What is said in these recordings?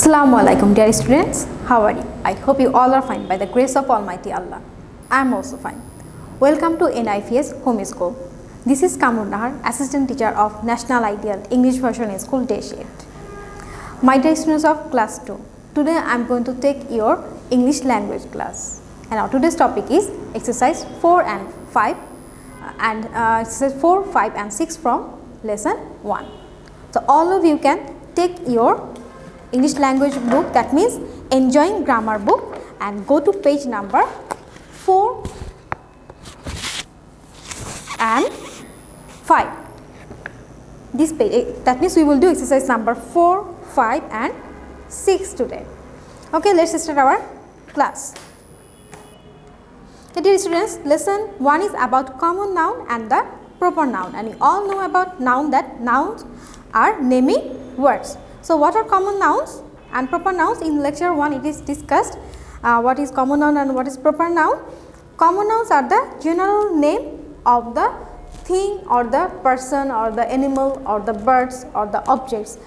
Assalamu alaikum dear students, how are you? I hope you all are fine by the grace of Almighty Allah. I am also fine. Welcome to NIFS Home School. This is Kamrun, Assistant Teacher of National Ideal English Version School Day Shift. My dear students of class 2, today I am going to take your English language class. And now today's topic is exercise 4 and 5 and exercise 4, 5 and 6 from lesson 1. So all of you can take your English language book, that means enjoying grammar book, and go to page number 4 and 5. This page, that means we will do exercise number 4, 5 and 6 today. Okay, let's start our class. Okay, dear students, lesson 1 is about common noun and the proper noun, and you all know about noun, that nouns are naming words. So what are common nouns and proper nouns? In lecture 1 it is discussed what is common noun and what is proper noun. Common nouns are the general name of the thing or the person or the animal or the birds or the objects,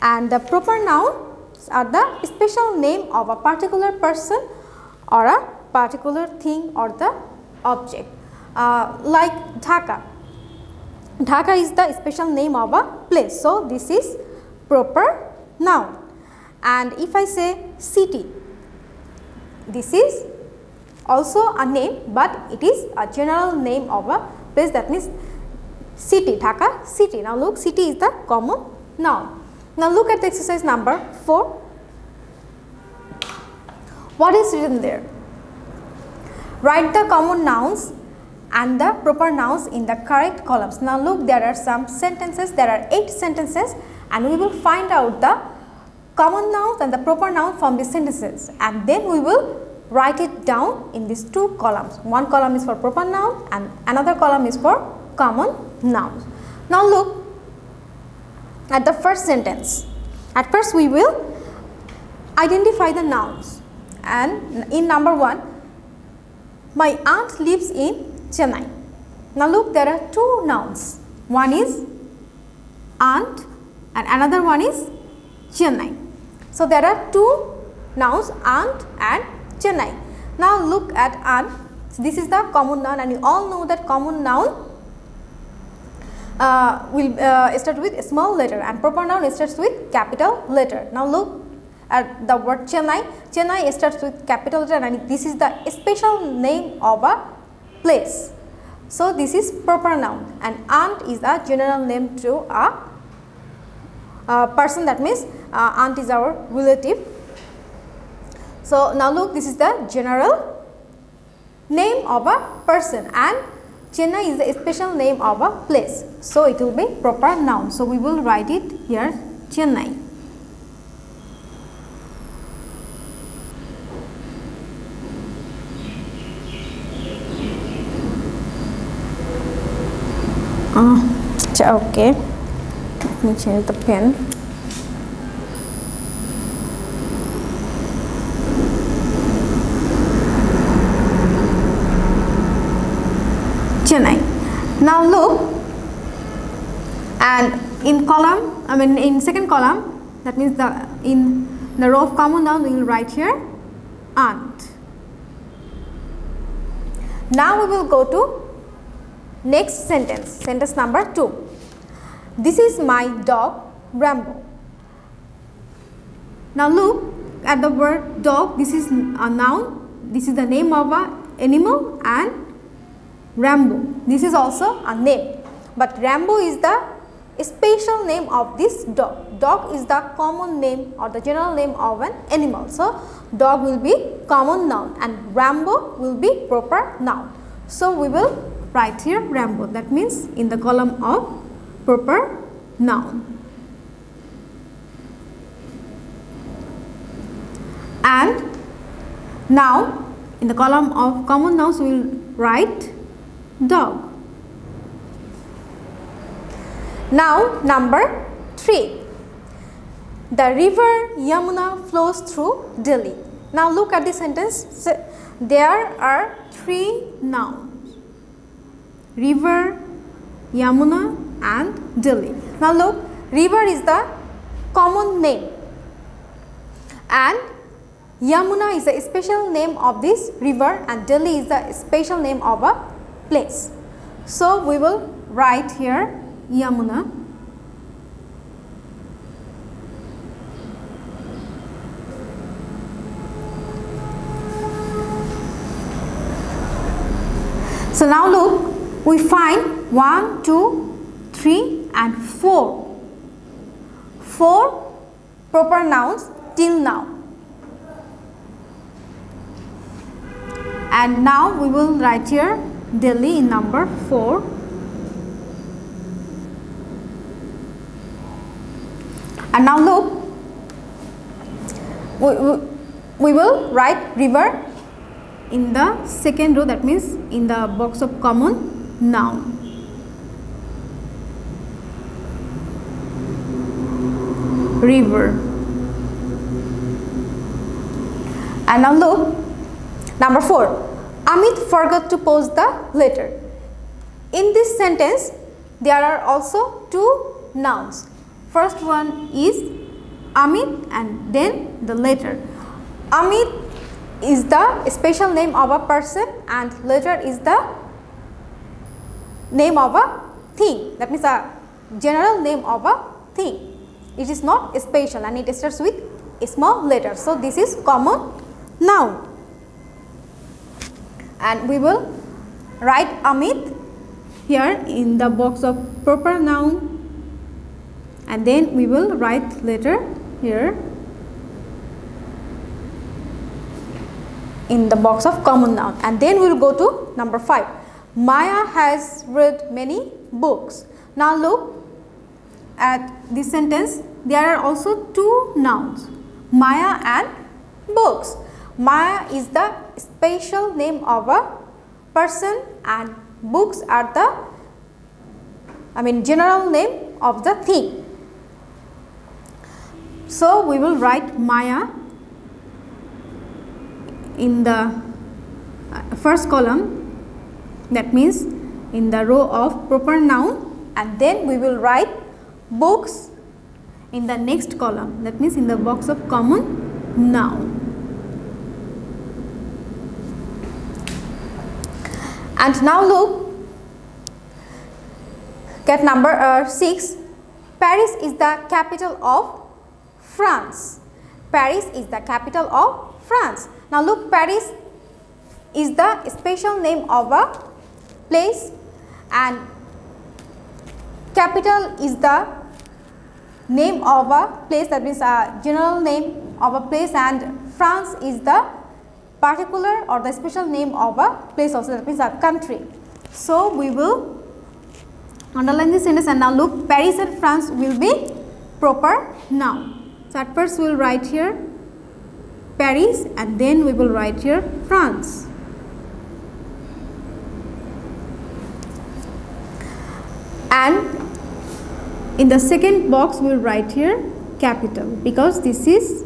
and the proper nouns are the special name of a particular person or a particular thing or the object. Like Dhaka. Dhaka is the special name of a place, so this is proper noun. And if I say city, this is also a name, but it is a general name of a place, that means city, Dhaka city. Now look, city is the common noun. Now look at the exercise number 4. What is written there? Write the common nouns and the proper nouns in the correct columns. Now look, there are some sentences, there are 8 sentences, and we will find out the common nouns and the proper noun from these sentences, and then we will write it down in these 2 columns. One column is for proper noun and another column is for common nouns. Now look at the first sentence. At first we will identify the nouns, and in number 1, my aunt lives in Chennai. Now look, there are 2 nouns. One is aunt and another one is Chennai. So there are 2 nouns, aunt and Chennai. Now look at aunt. So this is the common noun, and you all know that common noun will start with a small letter and proper noun starts with capital letter. Now look at the word Chennai. Chennai starts with capital letter, and this is the special name of a place. So this is proper noun, and aunt is a general name to a person, that means aunt is our relative. So now look, this is the general name of a person, and Chennai is the special name of a place, so it will be proper noun. So we will write it here, Chennai. Okay, let me change the pen. Chennai. Now look, and in column, in second column, that means in the row of common noun we will write here aunt. Now we will go to next sentence, sentence number 2. This is my dog Rambo. Now look at the word dog. This is a noun, this is the name of an animal, and Rambo, this is also a name, but Rambo is the special name of this dog. Dog is the common name or the general name of an animal, so dog will be common noun and Rambo will be proper noun. So we will write here Rambo, that means in the column of proper noun. And now in the column of common nouns we will write dog. Now number 3, the river Yamuna flows through Delhi. Now look at the sentence. There are 3 nouns, river, Yamuna and Delhi. Now look, river is the common name and Yamuna is the special name of this river and Delhi is the special name of a place. So, we will write here Yamuna. So, now look, we find 1, 2, 3 and 4. 4 proper nouns till now. And now we will write here Delhi in number 4. And now look, we will write river in the second row, that means in the box of common noun. River. And now look, number 4. Amit forgot to post the letter. In this sentence, there are also 2 nouns. First one is Amit and then the letter. Amit is the special name of a person and letter is the name of a thing. That means a general name of a thing. It is not special and it starts with a small letter. So, this is common noun. And we will write Amit here in the box of proper noun and then we will write letter here in the box of common noun. And then we will go to number 5. Maya has read many books. Now look at this sentence, there are also 2 nouns, Maya and books. Maya is the special name of a person and books are the general name of the thing. So, we will write Maya in the first column, that means in the row of proper noun, and then we will write books in the next column, that means in the box of common noun. And now look at number 6. Paris is the capital of France. Paris is the capital of France. Now look, Paris is the special name of a place and capital is the name of a place, that means a general name of a place, and France is the particular or the special name of a place also, that means a country. So, we will underline this sentence and now look, Paris and France will be proper noun. So, at first we will write here Paris and then we will write here France. And in the second box we will write here capital because this is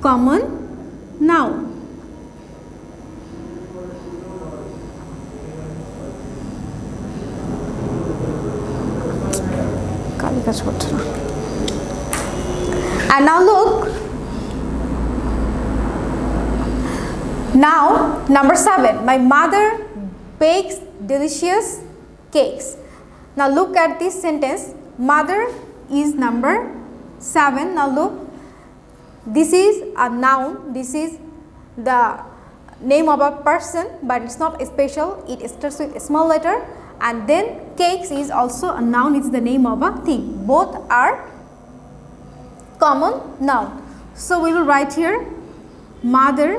common noun. And now look, now number 7, my mother bakes delicious cakes. Now look at this sentence, mother is number 7. Now look, this is a noun, this is the name of a person, but it's not special, it starts with a small letter, and then cakes is also a noun, it's the name of a thing. Both are common noun. So we will write here mother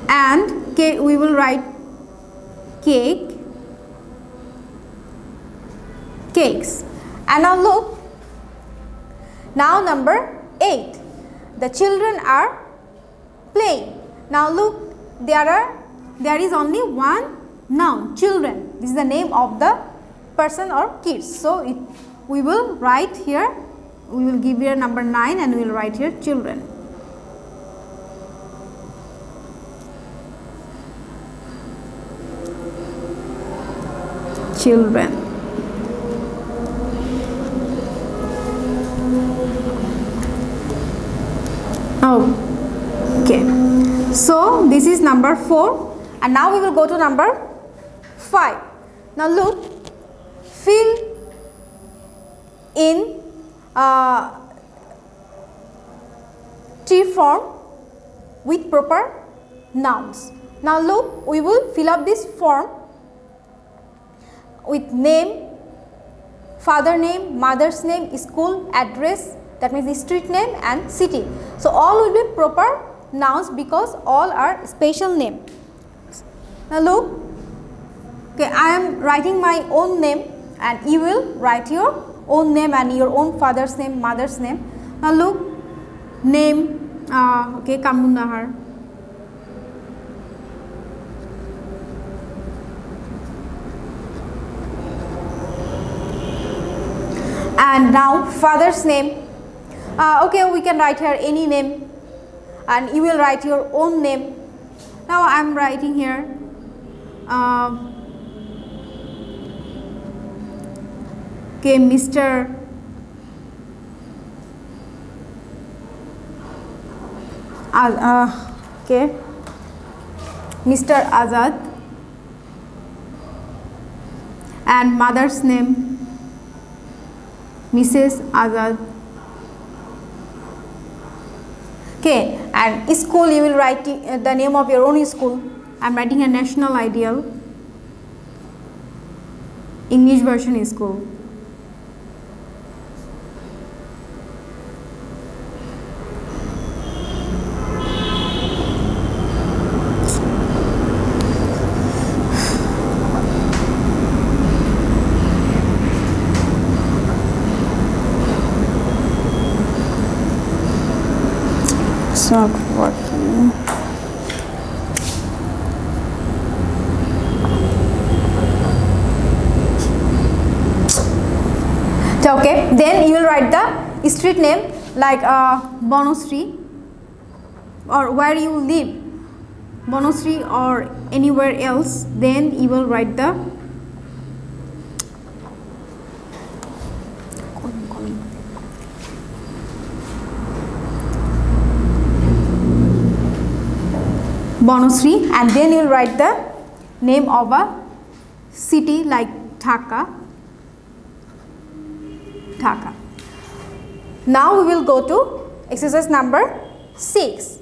and we will write cake, cakes. And now look, now number 8, the children are playing. Now look, there is only one noun, children. This is the name of the person or kids. So we will write here, we will give here number 9 and we will write here children. Children. So this is number 4, and now we will go to number 5. Now look, fill in tree form with proper nouns. Now look, we will fill up this form with name, father name, mother's name, school address, that means the street name, and city. So all will be proper nouns because all are special name. Now look, okay, I am writing my own name and you will write your own name and your own father's name, mother's name. Now look, name, okay, Kamrun Nahar. And now father's name, okay, we can write here any name and you will write your own name. Now I am writing here okay, Mr. Okay, Mr. Azad, and mother's name Mrs. Azad. Okay, and school you will write the name of your own school. I am writing a National Ideal English version school. It's not working. Okay, then you will write the street name like Bonusri, or where you live, Bonusri or anywhere else. Then you will write the Bonusri, and then you will write the name of a city like Dhaka. Now we will go to exercise number 6.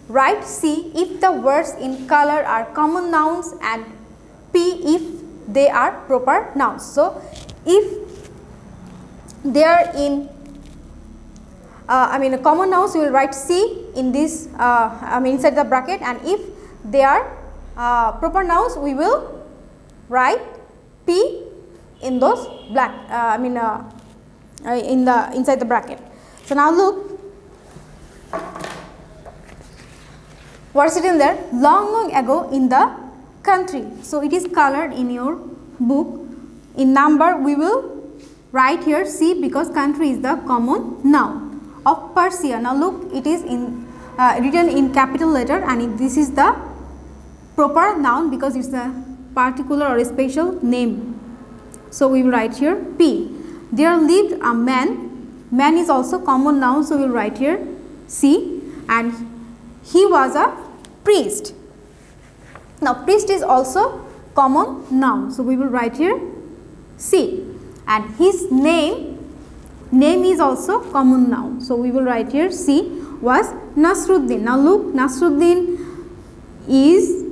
Write C if the words in color are common nouns and P if they are proper nouns. So if they are in common nouns, you will write C in this inside the bracket, and if they are proper nouns, we will write P in those black in the inside the bracket. So now look, what is it in there? Long ago in the country. So it is colored in your book. In number we will write here C because country is the common noun of Persia. Now look, it is in written in capital letter, and this is the proper noun because it's a particular or a special name. So we will write here P. There lived a man. Man is also common noun, so we will write here C, and he was a priest. Now priest is also common noun, so we will write here C, and his name is also common noun, so we will write here C was Nasruddin. Now look, Nasruddin is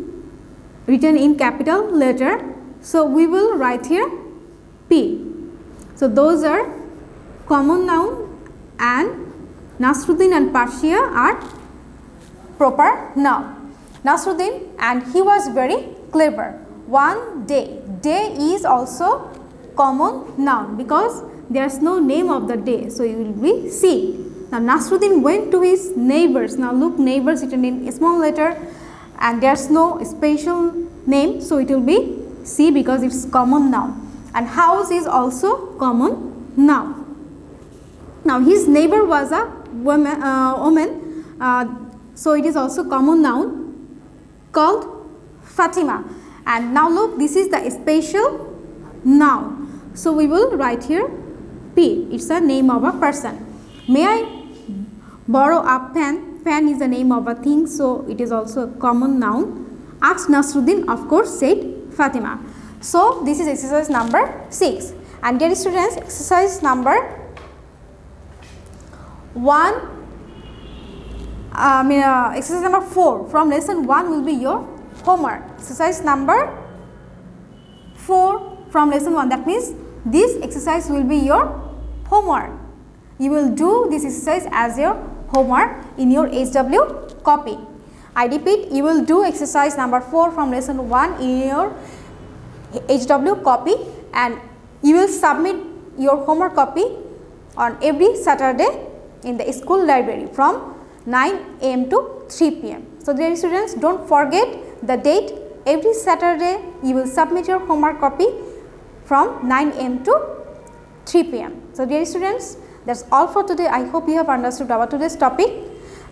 written in capital letter, so we will write here P. So those are common noun, and Nasruddin and Persia are proper noun. Nasruddin, and he was very clever. One day, day is also common noun because there is no name of the day, so it will be C. Now Nasruddin went to his neighbors. Now look, neighbors written in a small letter, and there is no special name, so it will be C because it is common noun. And house is also common noun. Now his neighbor was a woman, so it is also common noun called Fatima. And now look, this is the special noun, so we will write here P. It's a name of a person. May I borrow a pen fan is the name of a thing, so it is also a common noun. Asked Nasruddin, of course, said Fatima. So, this is exercise number 6. And dear students, exercise number 4 from lesson 1 will be your homework. Exercise number 4 from lesson 1, that means this exercise will be your homework. You will do this exercise as your homework in your HW copy. I repeat, you will do exercise number 4 from lesson 1 in your HW copy, and you will submit your homework copy on every Saturday in the school library from 9 am to 3 pm. So, dear students, do not forget the date. Every Saturday you will submit your homework copy from 9 am to 3 pm. So, dear students, that is all for today. I hope you have understood about today's topic,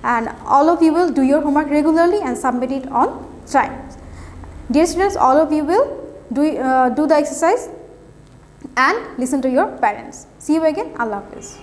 and all of you will do your homework regularly and submit it on time. Dear students, all of you will do the exercise and listen to your parents. See you again. Allah Hafiz.